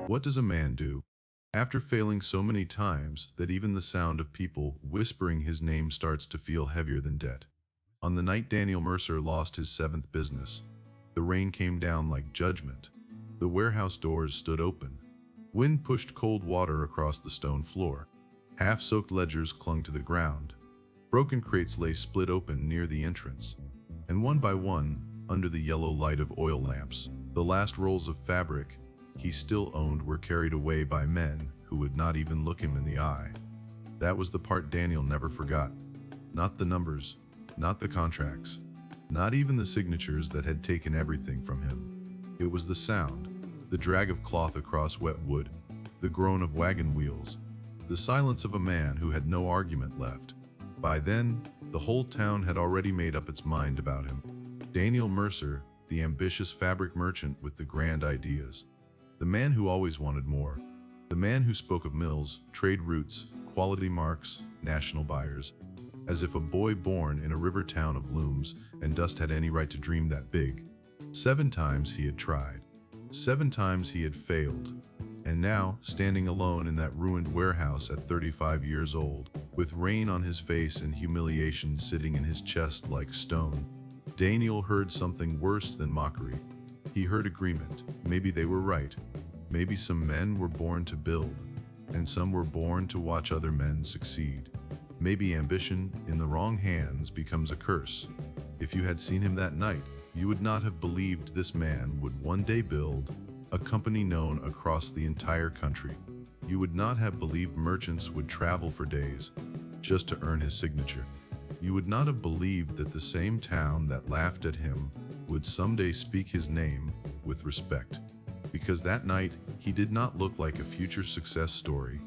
What does a man do after failing so many times that even the sound of people whispering his name starts to feel heavier than debt? On the night Daniel Mercer lost his seventh business, the rain came down like judgment. The warehouse doors stood open. Wind pushed cold water across the stone floor. Half-soaked ledgers clung to the ground. Broken crates lay split open near the entrance. And one by one, under the yellow light of oil lamps, the last rolls of fabric he still owned were carried away by men who would not even look him in the eye. That was the part Daniel never forgot. Not the numbers, not the contracts, not even the signatures that had taken everything from him. It was the sound, the drag of cloth across wet wood, the groan of wagon wheels, the silence of a man who had no argument left. By then, the whole town had already made up its mind about him. Daniel Mercer, the ambitious fabric merchant with the grand ideas. The man who always wanted more. The man who spoke of mills, trade routes, quality marks, national buyers. As if a boy born in a river town of looms and dust had any right to dream that big. 7 times he had tried. 7 times he had failed. And now, standing alone in that ruined warehouse at 35 years old, with rain on his face and humiliation sitting in his chest like stone, Daniel heard something worse than mockery. He heard agreement. Maybe they were right. Maybe some men were born to build, and some were born to watch other men succeed. Maybe ambition in the wrong hands becomes a curse. If you had seen him that night, you would not have believed this man would one day build a company known across the entire country. You would not have believed merchants would travel for days just to earn his signature. You would not have believed that the same town that laughed at him would someday speak his name with respect. Because that night, he did not look like a future success story.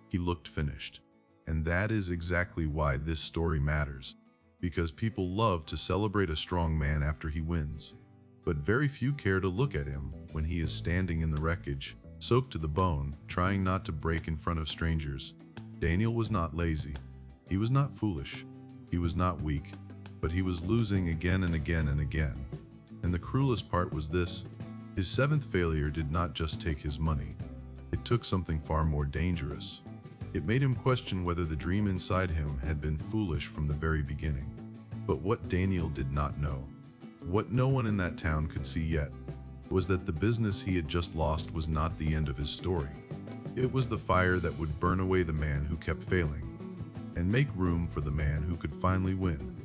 He looked finished. And that is exactly why this story matters. Because people love to celebrate a strong man after he wins. But very few care to look at him when he is standing in the wreckage, soaked to the bone, trying not to break in front of strangers. Daniel was not lazy. He was not foolish. He was not weak. But he was losing again and again and again. And the cruelest part was this: his 7th failure did not just take his money. It took something far more dangerous. It made him question whether the dream inside him had been foolish from the very beginning. But what Daniel did not know, what no one in that town could see yet, was that the business he had just lost was not the end of his story. It was the fire that would burn away the man who kept failing, and make room for the man who could finally win.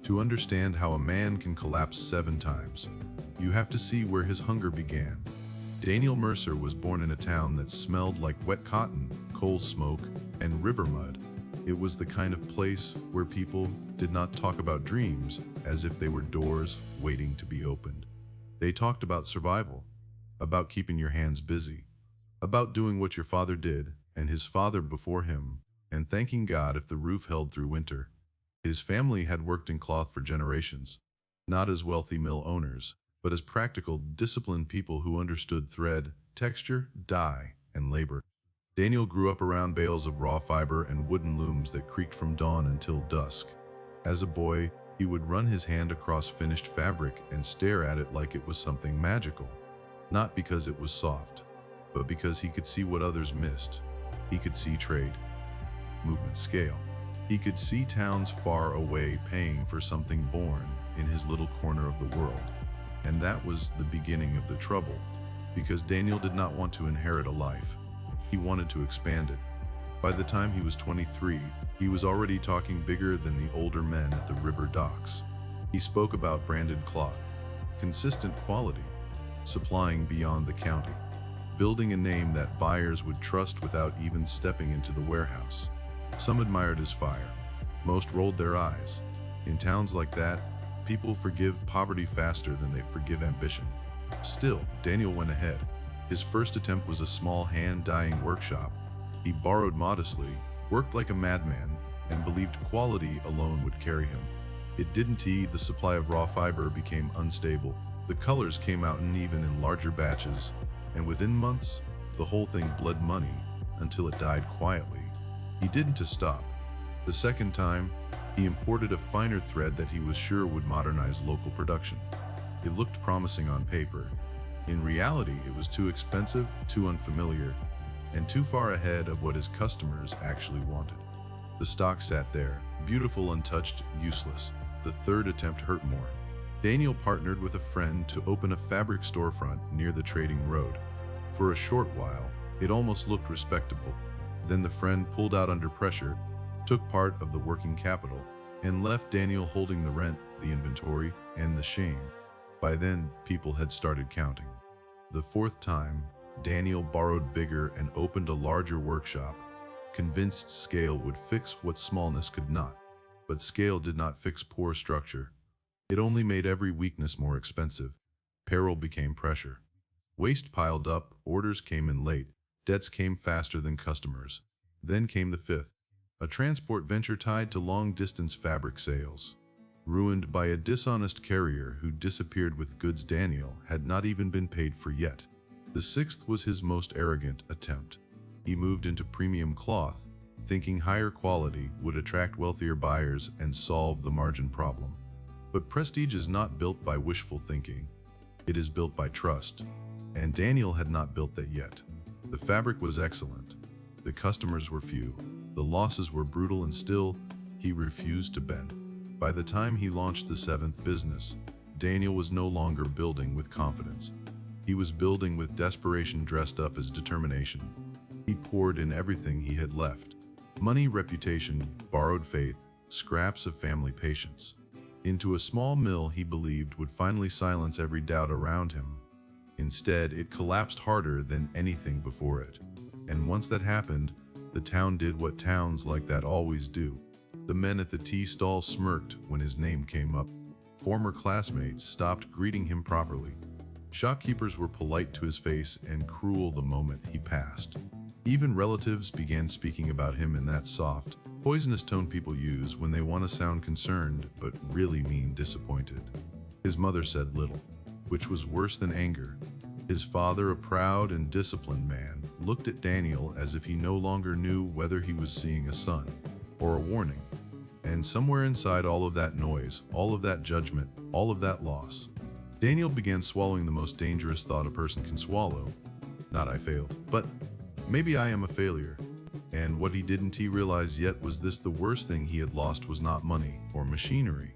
To understand how a man can collapse 7 times, you have to see where his hunger began. Daniel Mercer was born in a town that smelled like wet cotton, coal smoke, and river mud. It was the kind of place where people did not talk about dreams as if they were doors waiting to be opened. They talked about survival, about keeping your hands busy, about doing what your father did and his father before him, and thanking God if the roof held through winter. His family had worked in cloth for generations, not as wealthy mill owners, but as practical, disciplined people who understood thread, texture, dye, and labor. Daniel grew up around bales of raw fiber and wooden looms that creaked from dawn until dusk. As a boy, he would run his hand across finished fabric and stare at it like it was something magical. Not because it was soft, but because he could see what others missed. He could see trade, movement, scale. He could see towns far away paying for something born in his little corner of the world. And that was the beginning of the trouble, because Daniel did not want to inherit a life. He wanted to expand it. By the time he was 23, he was already talking bigger than the older men at the river docks. He spoke about branded cloth, consistent quality, supplying beyond the county, building a name that buyers would trust without even stepping into the warehouse. Some admired his fire. Most rolled their eyes. In towns like that, people forgive poverty faster than they forgive ambition. Still, Daniel went ahead. His first attempt was a small hand-dyeing workshop. He borrowed modestly, worked like a madman, and believed quality alone would carry him. It didn't. The supply of raw fiber became unstable. The colors came out uneven in larger batches, and within months, the whole thing bled money until it died quietly. He didn't stop. The second time, he imported a finer thread that he was sure would modernize local production. It looked promising on paper, In reality, it was too expensive, too unfamiliar, and too far ahead of what his customers actually wanted. The stock sat there, beautiful, untouched, useless. The third attempt hurt more. Daniel partnered with a friend to open a fabric storefront near the trading road. For a short while, it almost looked respectable. Then the friend pulled out under pressure, took part of the working capital, and left Daniel holding the rent, the inventory, and the shame. By then, people had started counting. The fourth time, Daniel borrowed bigger and opened a larger workshop, convinced scale would fix what smallness could not. But scale did not fix poor structure. It only made every weakness more expensive. Peril became pressure. Waste piled up, orders came in late, debts came faster than customers. Then came the fifth, a transport venture tied to long-distance fabric sales. Ruined by a dishonest carrier who disappeared with goods Daniel had not even been paid for yet. The sixth was his most arrogant attempt. He moved into premium cloth, thinking higher quality would attract wealthier buyers and solve the margin problem. But prestige is not built by wishful thinking. It is built by trust. And Daniel had not built that yet. The fabric was excellent. The customers were few. The losses were brutal, and still, he refused to bend. By the time he launched the seventh business, Daniel was no longer building with confidence. He was building with desperation dressed up as determination. He poured in everything he had left. Money, reputation, borrowed faith, scraps of family patience. Into a small mill he believed would finally silence every doubt around him. Instead, it collapsed harder than anything before it. And once that happened, the town did what towns like that always do. The men at the tea stall smirked when his name came up. Former classmates stopped greeting him properly. Shopkeepers were polite to his face and cruel the moment he passed. Even relatives began speaking about him in that soft, poisonous tone people use when they want to sound concerned but really mean disappointed. His mother said little, which was worse than anger. His father, a proud and disciplined man, looked at Daniel as if he no longer knew whether he was seeing a son or a warning. And somewhere inside all of that noise, all of that judgment, all of that loss, Daniel began swallowing the most dangerous thought a person can swallow. Not I failed, but maybe I am a failure. And what he didn't realize yet was this: the worst thing he had lost was not money or machinery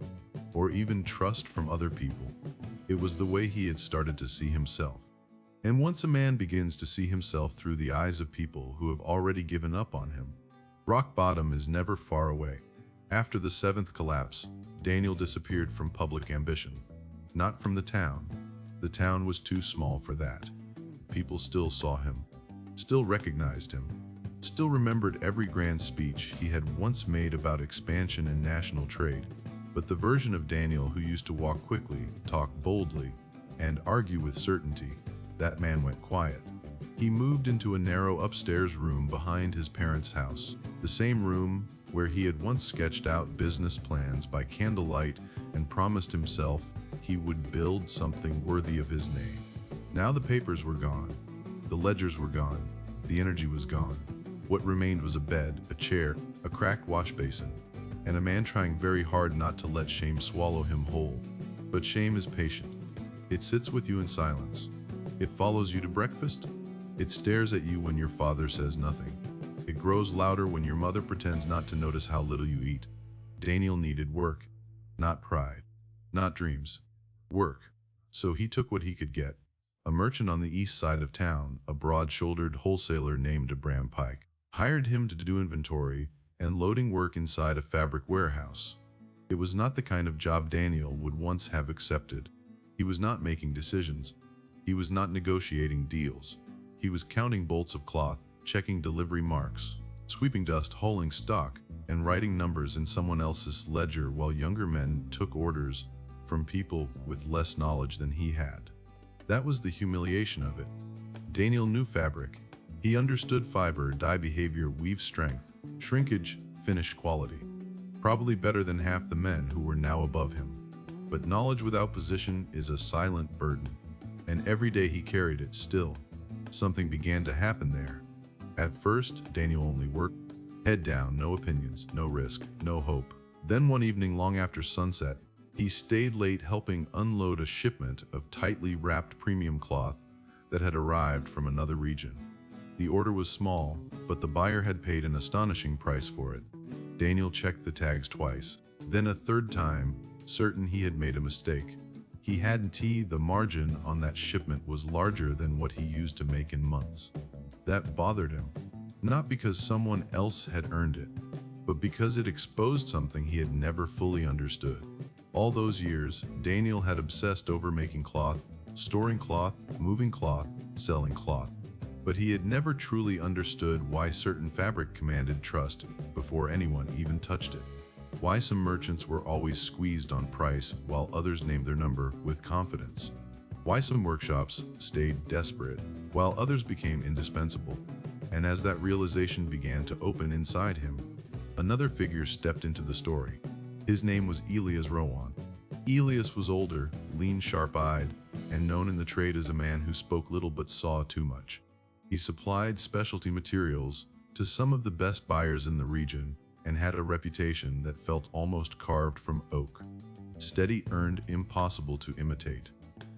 or even trust from other people. It was the way he had started to see himself. And once a man begins to see himself through the eyes of people who have already given up on him, rock bottom is never far away. After the seventh collapse, Daniel disappeared from public ambition. Not from the town. The town was too small for that. People still saw him, still recognized him, still remembered every grand speech he had once made about expansion and national trade. But the version of Daniel who used to walk quickly, talk boldly, and argue with certainty, that man went quiet. He moved into a narrow upstairs room behind his parents' house, the same room where he had once sketched out business plans by candlelight and promised himself he would build something worthy of his name. Now the papers were gone, the ledgers were gone, the energy was gone. What remained was a bed, a chair, a cracked wash basin, and a man trying very hard not to let shame swallow him whole. But shame is patient. It sits with you in silence. It follows you to breakfast. It stares at you when your father says nothing. It grows louder when your mother pretends not to notice how little you eat. Daniel needed work, not pride, not dreams. Work. So he took what he could get. A merchant on the east side of town, a broad-shouldered wholesaler named Abram Pike, hired him to do inventory and loading work inside a fabric warehouse. It was not the kind of job Daniel would once have accepted. He was not making decisions. He was not negotiating deals. He was counting bolts of cloth, checking delivery marks, sweeping dust, hauling stock, and writing numbers in someone else's ledger while younger men took orders from people with less knowledge than he had. That was the humiliation of it. Daniel knew fabric. He understood fiber, dye behavior, weave strength, shrinkage, finish quality. Probably better than half the men who were now above him. But knowledge without position is a silent burden. And every day he carried it still. Something began to happen there. At first, Daniel only worked, head down, no opinions, no risk, no hope. Then one evening long after sunset, He stayed late helping unload a shipment of tightly wrapped premium cloth that had arrived from another region. The order was small, but the buyer had paid an astonishing price for it. Daniel checked the tags twice, then a third time, certain he had made a mistake. He hadn't. The margin on that shipment was larger than what he used to make in months. That bothered him, not because someone else had earned it, but because it exposed something he had never fully understood. All those years, Daniel had obsessed over making cloth, storing cloth, moving cloth, selling cloth. But he had never truly understood why certain fabric commanded trust before anyone even touched it. Why some merchants were always squeezed on price while others named their number with confidence. Why some workshops stayed desperate while others became indispensable. And as that realization began to open inside him, another figure stepped into the story. His name was Elias Rowan. Elias was older, lean, sharp-eyed, and known in the trade as a man who spoke little but saw too much. He supplied specialty materials to some of the best buyers in the region and had a reputation that felt almost carved from oak. Steady, earned, impossible to imitate.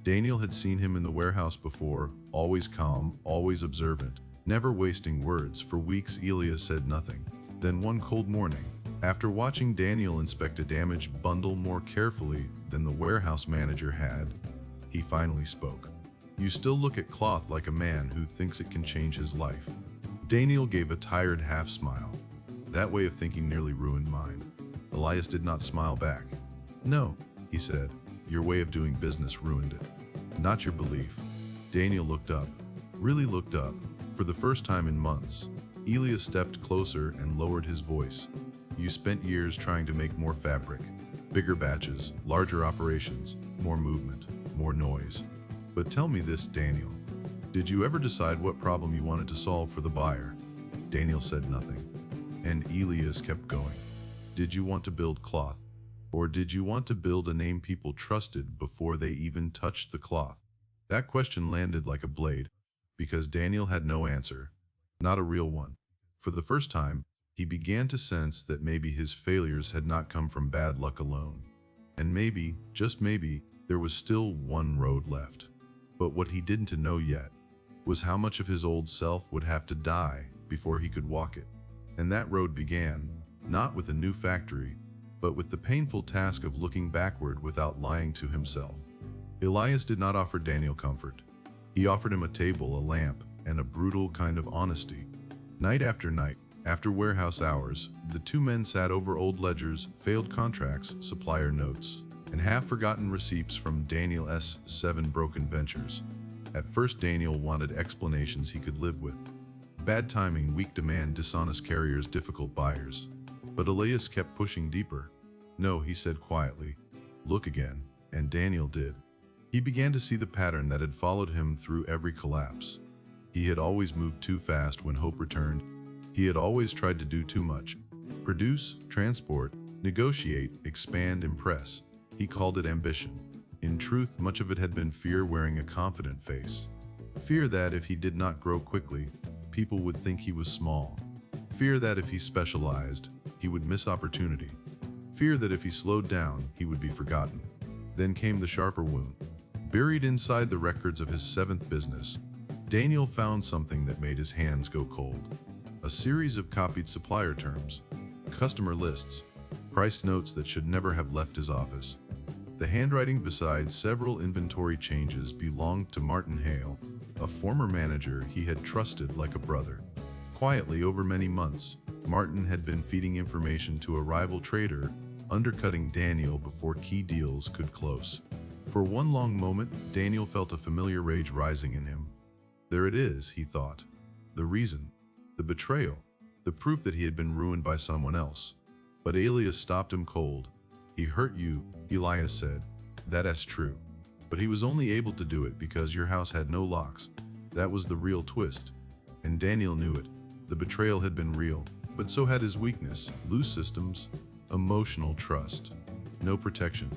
Daniel had seen him in the warehouse before, always calm, always observant, never wasting words. For weeks Elias said nothing. Then one cold morning, after watching Daniel inspect a damaged bundle more carefully than the warehouse manager had, he finally spoke. "You still look at cloth like a man who thinks it can change his life." Daniel gave a tired half-smile. That way of thinking nearly ruined mine. Elias did not smile back. "No," he said, "your way of doing business ruined it. Not your belief." Daniel looked up, really looked up. For the first time in months, Elias stepped closer and lowered his voice. "You spent years trying to make more fabric, bigger batches, larger operations, more movement, more noise. But tell me this, Daniel. Did you ever decide what problem you wanted to solve for the buyer?" Daniel said nothing. And Elias kept going. "Did you want to build cloth? Or did you want to build a name people trusted before they even touched the cloth?" That question landed like a blade, because Daniel had no answer, not a real one. For the first time, he began to sense that maybe his failures had not come from bad luck alone. And maybe, just maybe, there was still one road left. But what he didn't know yet was how much of his old self would have to die before he could walk it. And that road began, not with a new factory, but with the painful task of looking backward without lying to himself. Elias did not offer Daniel comfort. He offered him a table, a lamp, and a brutal kind of honesty. Night after night, after warehouse hours, the two men sat over old ledgers, failed contracts, supplier notes, and half-forgotten receipts from Daniel's 7 broken ventures. At first, Daniel wanted explanations he could live with. Bad timing, weak demand, dishonest carriers, difficult buyers. But Elias kept pushing deeper. "No," he said quietly. "Look again." And Daniel did. He began to see the pattern that had followed him through every collapse. He had always moved too fast when hope returned. He had always tried to do too much. Produce, transport, negotiate, expand, impress. He called it ambition. In truth, much of it had been fear wearing a confident face. Fear that if he did not grow quickly, people would think he was small. Fear that if he specialized, he would miss opportunity. Fear that if he slowed down, he would be forgotten. Then came the sharper wound. Buried inside the records of his 7th business, Daniel found something that made his hands go cold. A series of copied supplier terms, customer lists, price notes that should never have left his office. The handwriting beside several inventory changes belonged to Martin Hale, a former manager he had trusted like a brother. Quietly, over many months, Martin had been feeding information to a rival trader, undercutting Daniel before key deals could close. For one long moment, Daniel felt a familiar rage rising in him. There it is, he thought. The reason, the betrayal, the proof that he had been ruined by someone else. But Elias stopped him cold. "He hurt you," Elias said. "That's true. But he was only able to do it because your house had no locks." That was the real twist. And Daniel knew it. The betrayal had been real, but so had his weakness, loose systems, emotional trust. No protection,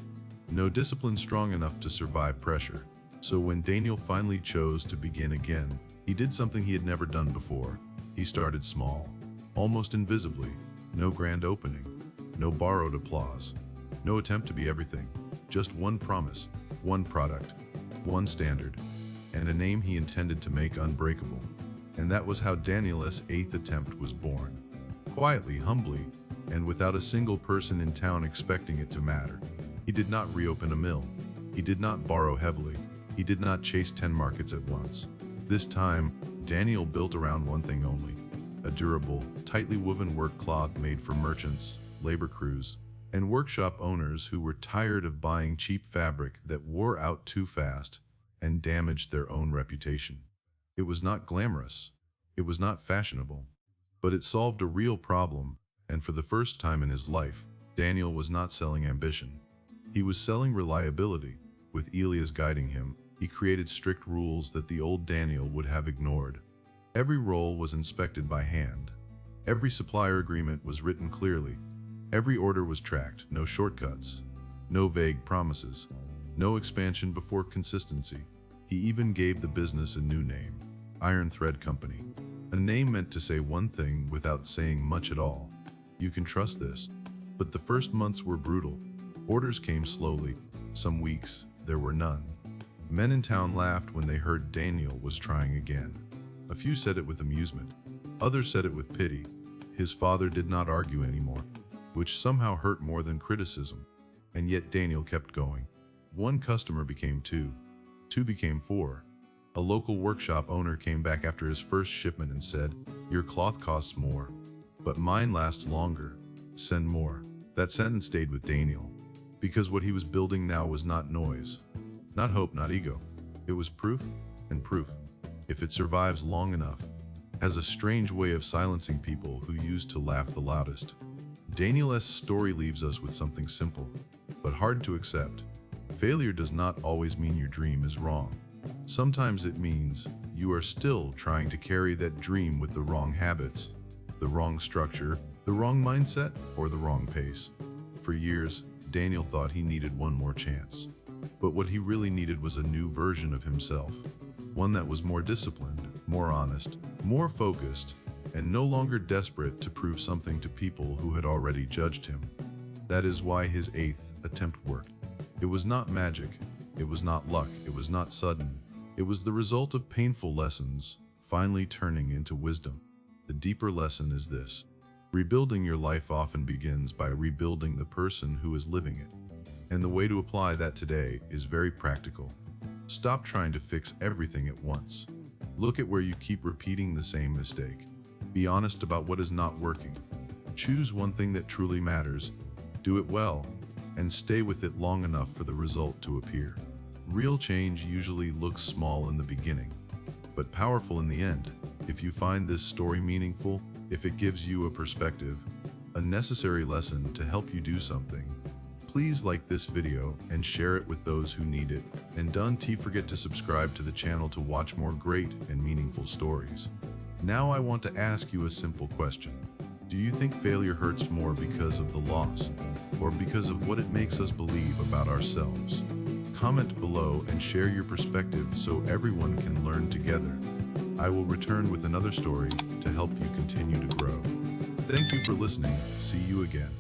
no discipline strong enough to survive pressure. So when Daniel finally chose to begin again, he did something he had never done before. He started small, almost invisibly. No grand opening, no borrowed applause, no attempt to be everything. Just one promise, one product, one standard, and a name he intended to make unbreakable. And that was how Daniel's eighth attempt was born. Quietly, humbly, and without a single person in town expecting it to matter. He did not reopen a mill. He did not borrow heavily. He did not chase 10 markets at once. This time, Daniel built around one thing only: a durable, tightly woven work cloth made for merchants, labor crews, and workshop owners who were tired of buying cheap fabric that wore out too fast and damaged their own reputation. It was not glamorous. It was not fashionable. But it solved a real problem, and for the first time in his life, Daniel was not selling ambition. He was selling reliability. With Elias guiding him, he created strict rules that the old Daniel would have ignored. Every roll was inspected by hand. Every supplier agreement was written clearly. Every order was tracked. No shortcuts. No vague promises. No expansion before consistency. He even gave the business a new name: Iron Thread Company. A name meant to say one thing without saying much at all. You can trust this. But the first months were brutal. Orders came slowly. Some weeks, there were none. Men in town laughed when they heard Daniel was trying again. A few said it with amusement. Others said it with pity. His father did not argue anymore, which somehow hurt more than criticism. And yet Daniel kept going. One customer became two. Two became four. A local workshop owner came back after his first shipment and said, "Your cloth costs more, but mine lasts longer. Send more." That sentence stayed with Daniel, because what he was building now was not noise, not hope, not ego. It was proof, and proof, if it survives long enough, has a strange way of silencing people who used to laugh the loudest. Daniel's story leaves us with something simple, but hard to accept. Failure does not always mean your dream is wrong. Sometimes it means you are still trying to carry that dream with the wrong habits, the wrong structure, the wrong mindset, or the wrong pace. For years, Daniel thought he needed one more chance. But what he really needed was a new version of himself. One that was more disciplined, more honest, more focused, and no longer desperate to prove something to people who had already judged him. That is why his eighth attempt worked. It was not magic. It was not luck. It was not sudden. It was the result of painful lessons, finally turning into wisdom. The deeper lesson is this: rebuilding your life often begins by rebuilding the person who is living it. And the way to apply that today is very practical. Stop trying to fix everything at once. Look at where you keep repeating the same mistake. Be honest about what is not working. Choose one thing that truly matters, do it well, and stay with it long enough for the result to appear. Real change usually looks small in the beginning, but powerful in the end. If you find this story meaningful, if it gives you a perspective, a necessary lesson to help you do something, please like this video and share it with those who need it. And don't forget to subscribe to the channel to watch more great and meaningful stories. Now I want to ask you a simple question. Do you think failure hurts more because of the loss, or because of what it makes us believe about ourselves? Comment below and share your perspective so everyone can learn together. I will return with another story to help you continue to grow. Thank you for listening. See you again.